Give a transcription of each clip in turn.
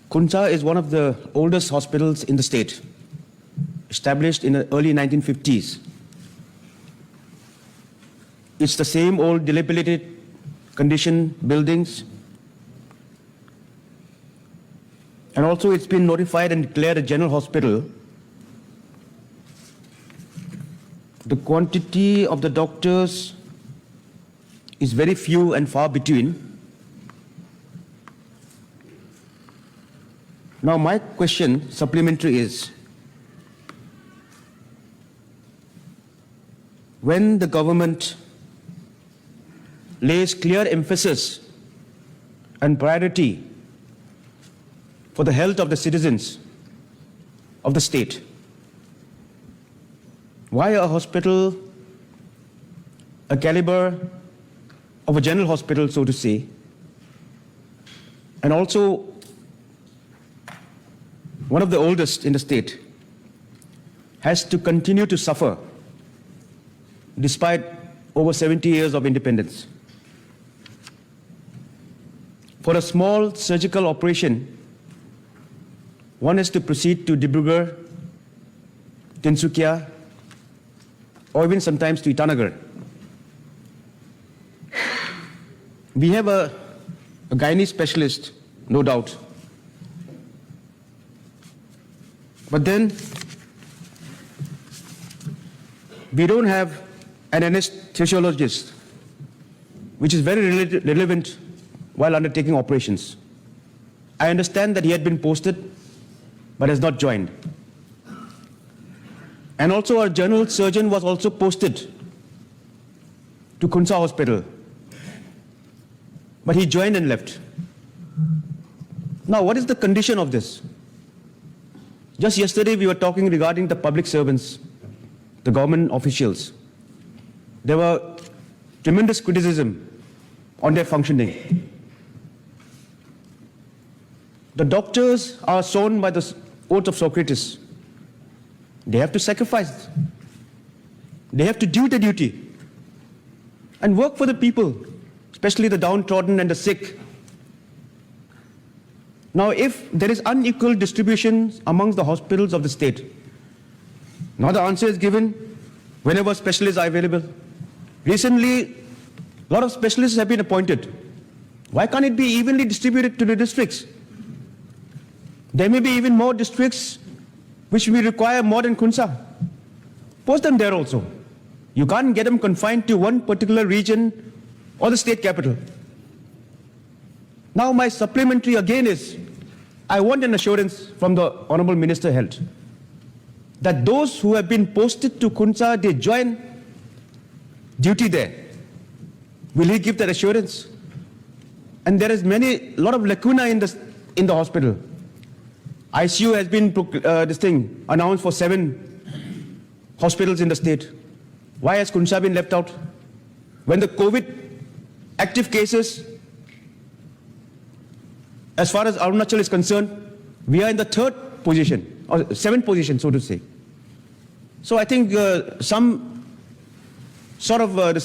Kunsa is one of the oldest hospitals in the state, established in the early 1950s. It's the same old dilapidated condition buildings. And also it's been notified and declared a general hospital. The quantity of the doctors is very few and far between. Now my question, supplementary, is, when the government lays clear emphasis and priority for the health of the citizens of the state, why a hospital, a caliber of a general hospital, so to say, and also one of the oldest in the state, has to continue to suffer despite over 70 years of independence? For a small surgical operation, one has to proceed to Dibrugarh, Tinsukia, or even sometimes to Itanagar. We have a gynae specialist, no doubt. But then we don't have an anesthesiologist, which is very relevant while undertaking operations. I understand that he had been posted, but has not joined. And also our general surgeon was also posted to Khunsa Hospital, but he joined and left. Now, what is the condition of this? Just yesterday we were talking regarding the public servants, the government officials. There were tremendous criticism on their functioning. The doctors are sworn by the oath of Socrates. They have to sacrifice. They have to do the duty and work for the people, especially the downtrodden and the sick. Now, if there is unequal distribution amongst the hospitals of the state, now the answer is given whenever specialists are available. Recently, a lot of specialists have been appointed. Why can't it be evenly distributed to the districts? There may be even more districts which will require more than Khunsa. Post them there also. You can't get them confined to one particular region or the state capital. Now my supplementary again is, I want an assurance from the Honorable Minister Health that those who have been posted to Khunsa, they join duty there. Will he give that assurance? And there is lot of lacuna in the hospital. ICU has been announced for 7 hospitals in the state. Why has Khunsa been left out? When the COVID active cases, as far as Arunachal is concerned, we are in the 3rd position, or 7th position, so to say. So I think some sort of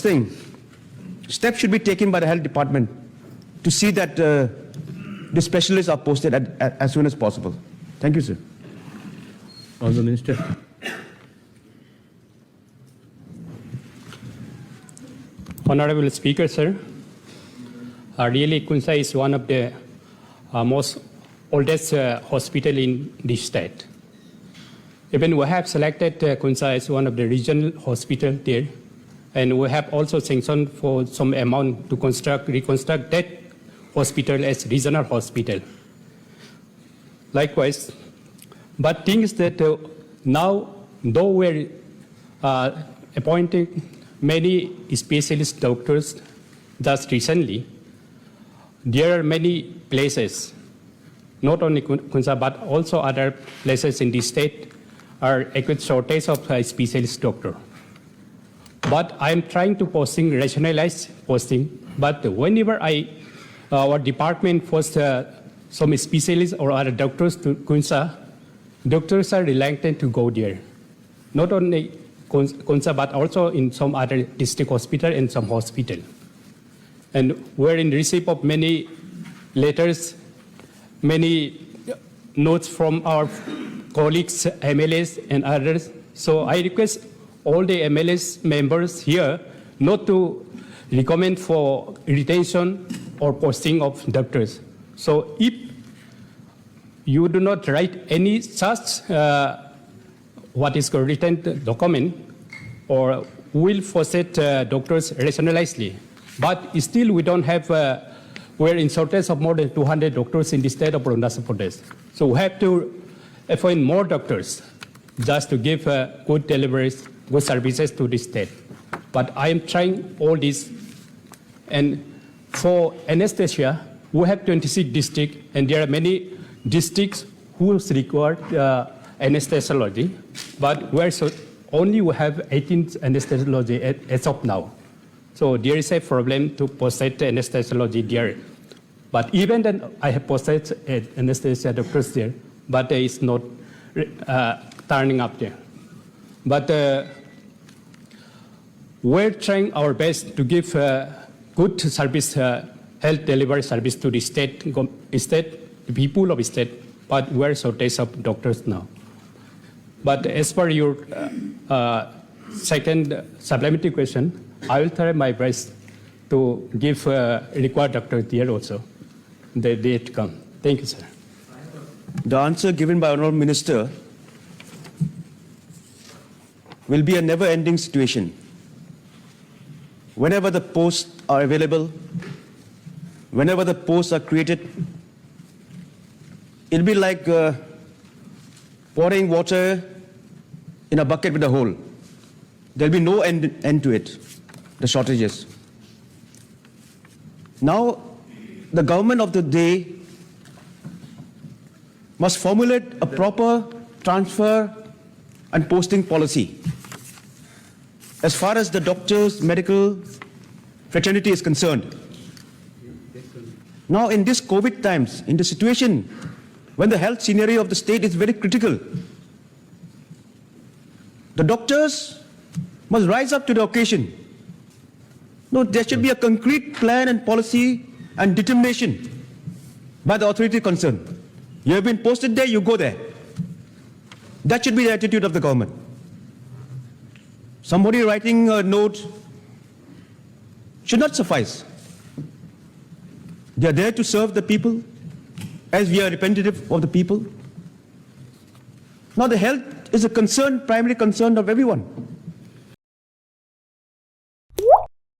steps should be taken by the health department to see that the specialists are posted as soon as possible. Thank you, sir. Honourable Minister. Honourable Speaker, sir. Really, Khunsa is one of the most oldest hospital in this state. Even we have selected Khunsa as one of the regional hospital there, and we have also sanctioned for some amount to reconstruct that hospital as regional hospital. Likewise, but things that now, though we're appointing many specialist doctors just recently, there are many places, not only Khunsa but also other places in the state, are acute shortage of specialist doctor. But I'm trying to rationalize posting. But whenever our department posts some specialists or other doctors to Khunsa, doctors are reluctant to go there. Not only Khunsa, but also in some other district hospital and some hospital. And we're in receipt of many letters, many notes from our colleagues, MLAs and others. So I request all the MLAs members here not to recommend for retention or posting of doctors. So if you do not write any such what is called written document, or will forsake doctors rationalizely. But still we don't have, we're in shortage of more than 200 doctors in the state of Arunachal Pradesh. So we have to appoint more doctors just to give good deliveries, good services to the state. But I am trying all this. And for anesthesia, we have 26 districts, and there are many districts who require anesthesiology, but only we have 18 anesthesiology as of now. So there is a problem to possess anesthesiology there. But even then, I have possessed anesthesia doctors there, but it's not turning up there. But we're trying our best to give good service, health delivery service to the state, the people of the state, but we're shortage of doctors now. But as per your second supplementary question, I will try my best to give required doctors here also. They to come. Thank you, sir. The answer given by Honorable Minister will be a never-ending situation. Whenever the posts are available, whenever the posts are created, it'll be like pouring water in a bucket with a hole. There'll be no end to it, the shortages. Now, the government of the day must formulate a proper transfer and posting policy as far as the doctors, medical fraternity is concerned. Now, in this COVID times, in the situation when the health scenario of the state is very critical, the doctors must rise up to the occasion. No, there should be a concrete plan and policy and determination by the authority concerned. You have been posted there, you go there. That should be the attitude of the government. Somebody writing a note should not suffice. They are there to serve the people, as we are representative of the people. Now the health is a concern, primary concern of everyone.